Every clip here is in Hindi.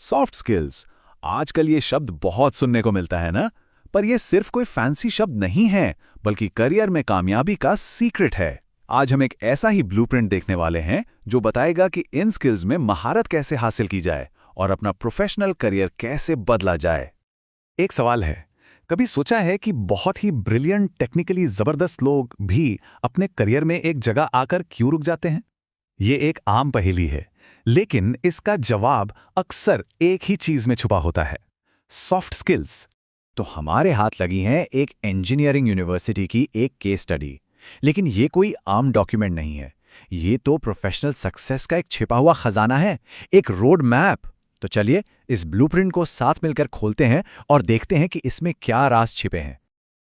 सॉफ्ट स्किल्स, आजकल ये शब्द बहुत सुनने को मिलता है ना। पर ये सिर्फ कोई फैंसी शब्द नहीं है, बल्कि करियर में कामयाबी का सीक्रेट है। आज हम एक ऐसा ही ब्लूप्रिंट देखने वाले हैं जो बताएगा कि इन स्किल्स में महारत कैसे हासिल की जाए और अपना प्रोफेशनल करियर कैसे बदला जाए। एक सवाल है, कभी सोचा है कि बहुत ही ब्रिलियंट टेक्निकली जबरदस्त लोग भी अपने करियर में एक जगह आकर क्यों रुक जाते हैं? ये एक आम पहेली है, लेकिन इसका जवाब अक्सर एक ही चीज में छुपा होता है, सॉफ्ट स्किल्स। तो हमारे हाथ लगी है एक इंजीनियरिंग यूनिवर्सिटी की एक केस स्टडी। लेकिन ये कोई आम डॉक्यूमेंट नहीं है, ये तो प्रोफेशनल सक्सेस का एक छिपा हुआ खजाना है, एक रोड मैप। तो चलिए इस ब्लूप्रिंट को साथ मिलकर खोलते हैं और देखते हैं कि इसमें क्या राज छिपे हैं।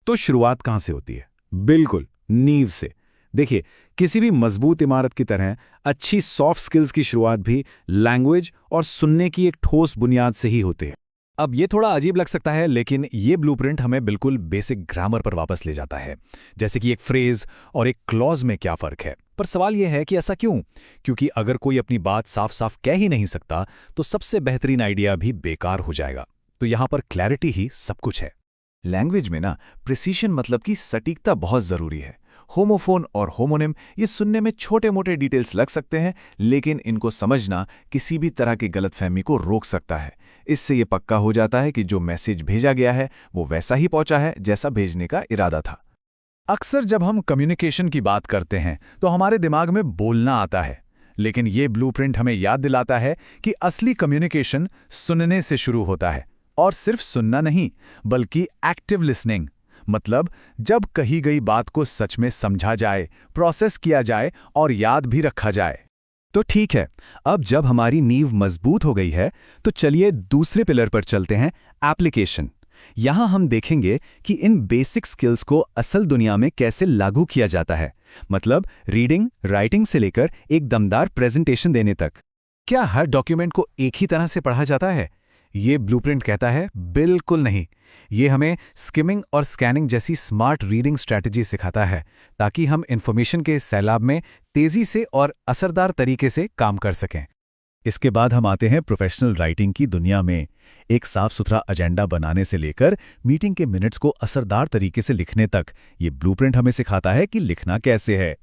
तो शुरुआत कहां से होती है? बिल्कुल नींव से। देखिए, किसी भी मजबूत इमारत की तरह अच्छी सॉफ्ट स्किल्स की शुरुआत भी लैंग्वेज और सुनने की एक ठोस बुनियाद से ही होती है। अब ये थोड़ा अजीब लग सकता है, लेकिन ये ब्लूप्रिंट हमें बिल्कुल बेसिक ग्रामर पर वापस ले जाता है, जैसे कि एक फ्रेज और एक क्लॉज में क्या फर्क है। पर सवाल यह है कि ऐसा क्यों? क्योंकि अगर कोई अपनी बात साफ साफ कह ही नहीं सकता तो सबसे बेहतरीन आइडिया भी बेकार हो जाएगा। तो यहां पर क्लैरिटी ही सब कुछ है। लैंग्वेज में ना प्रिसीशन मतलब कि सटीकता बहुत जरूरी है। होमोफोन और होमोनिम ये सुनने में छोटे मोटे डिटेल्स लग सकते हैं, लेकिन इनको समझना किसी भी तरह की गलतफहमी को रोक सकता है। इससे ये पक्का हो जाता है कि जो मैसेज भेजा गया है वो वैसा ही पहुंचा है जैसा भेजने का इरादा था। अक्सर जब हम कम्युनिकेशन की बात करते हैं तो हमारे दिमाग में बोलना आता है, लेकिन ये ब्लूप्रिंट हमें याद दिलाता है कि असली कम्युनिकेशन सुनने से शुरू होता है। और सिर्फ सुनना नहीं, बल्कि एक्टिव लिसनिंग, मतलब जब कही गई बात को सच में समझा जाए, प्रोसेस किया जाए और याद भी रखा जाए। तो ठीक है, अब जब हमारी नींव मजबूत हो गई है तो चलिए दूसरे पिलर पर चलते हैं, एप्लीकेशन। यहां हम देखेंगे कि इन बेसिक स्किल्स को असल दुनिया में कैसे लागू किया जाता है, मतलब रीडिंग, राइटिंग से लेकर एक दमदार प्रेजेंटेशन देने तक। क्या हर डॉक्यूमेंट को एक ही तरह से पढ़ा जाता है? ये ब्लूप्रिंट कहता है बिल्कुल नहीं। ये हमें स्किमिंग और स्कैनिंग जैसी स्मार्ट रीडिंग स्ट्रैटेजी सिखाता है, ताकि हम इंफॉर्मेशन के सैलाब में तेजी से और असरदार तरीके से काम कर सकें। इसके बाद हम आते हैं प्रोफेशनल राइटिंग की दुनिया में। एक साफ सुथरा एजेंडा बनाने से लेकर मीटिंग के मिनट्स को असरदार तरीके से लिखने तक ये ब्लूप्रिंट हमें सिखाता है कि लिखना कैसे है।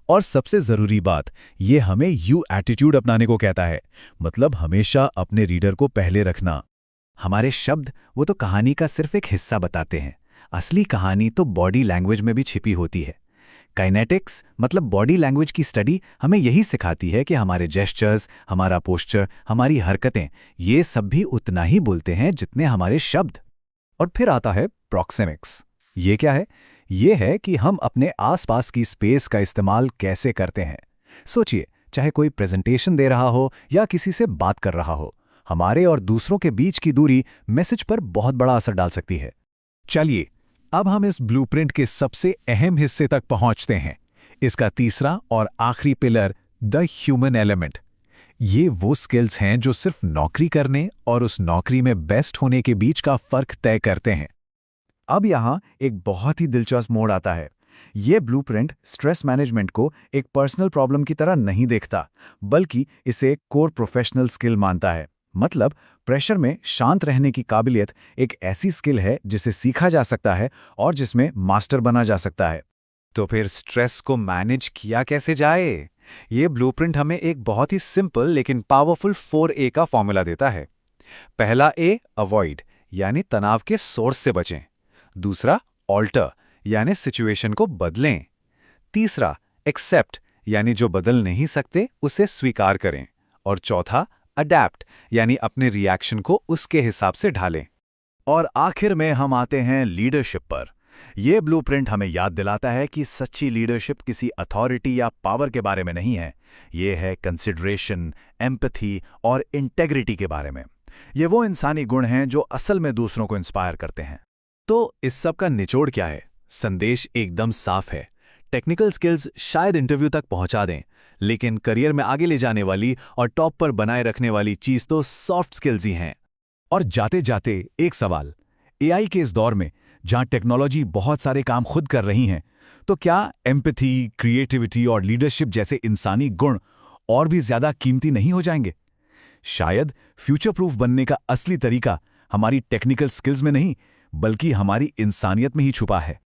और सबसे जरूरी बात, ये हमें यू एटीट्यूड अपनाने को कहता है, मतलब हमेशा अपने रीडर को पहले रखना। हमारे शब्द वो तो कहानी का सिर्फ एक हिस्सा बताते हैं, असली कहानी तो बॉडी लैंग्वेज में भी छिपी होती है। काइनेटिक्स मतलब बॉडी लैंग्वेज की स्टडी हमें यही सिखाती है कि हमारे जेस्चर्स, हमारा पोस्चर, हमारी हरकतें, ये सब भी उतना ही बोलते हैं जितने हमारे शब्द। और फिर आता है प्रॉक्सिमिक्स। ये क्या है? ये है कि हम अपने आसपास की स्पेस का इस्तेमाल कैसे करते हैं। सोचिए, चाहे कोई प्रेजेंटेशन दे रहा हो या किसी से बात कर रहा हो, हमारे और दूसरों के बीच की दूरी मैसेज पर बहुत बड़ा असर डाल सकती है। चलिए, अब हम इस ब्लूप्रिंट के सबसे अहम हिस्से तक पहुंचते हैं, इसका तीसरा और आखिरी पिलर, द ह्यूमन एलिमेंट। ये वो स्किल्स हैं जो सिर्फ नौकरी करने और उस नौकरी में बेस्ट होने के बीच का फर्क तय करते हैं। अब यहाँ एक बहुत ही दिलचस्प मोड़ आता है। ये ब्लूप्रिंट स्ट्रेस मैनेजमेंट को एक पर्सनल प्रॉब्लम की तरह नहीं देखता, बल्कि इसे एक कोर प्रोफेशनल स्किल मानता है। मतलब प्रेशर में शांत रहने की काबिलियत एक ऐसी स्किल है जिसे सीखा जा सकता है और जिसमें मास्टर बना जा सकता है। तो फिर स्ट्रेस को मैनेज किया कैसे जाए? ये ब्लूप्रिंट हमें एक बहुत ही सिंपल लेकिन पावरफुल 4A का फॉर्मूला देता है। पहला ए, अवॉइड, यानी तनाव के सोर्स से बचें। दूसरा, ऑल्टर, यानी सिचुएशन को बदलें। तीसरा, एक्सेप्ट, यानी जो बदल नहीं सकते उसे स्वीकार करें। और चौथा, अडैप्ट, यानी अपने रिएक्शन को उसके हिसाब से ढालें। और आखिर में हम आते हैं लीडरशिप पर। यह ब्लूप्रिंट हमें याद दिलाता है कि सच्ची लीडरशिप किसी अथॉरिटी या पावर के बारे में नहीं है, यह है कंसिडरेशन, एम्पैथी और इंटेग्रिटी के बारे में। ये वो इंसानी गुण हैं जो असल में दूसरों को इंस्पायर करते हैं। तो इस सब का निचोड़ क्या है? संदेश एकदम साफ है, टेक्निकल स्किल्स शायद इंटरव्यू तक पहुंचा दें, लेकिन करियर में आगे ले जाने वाली और टॉप पर बनाए रखने वाली चीज तो सॉफ्ट स्किल्स ही हैं। और जाते जाते एक सवाल, एआई के इस दौर में जहां टेक्नोलॉजी बहुत सारे काम खुद कर रही हैं, तो क्या एम्पैथी, क्रिएटिविटी और लीडरशिप जैसे इंसानी गुण और भी ज्यादा कीमती नहीं हो जाएंगे? शायद फ्यूचर प्रूफ बनने का असली तरीका हमारी टेक्निकल स्किल्स में नहीं, बल्कि हमारी इंसानियत में ही छुपा है।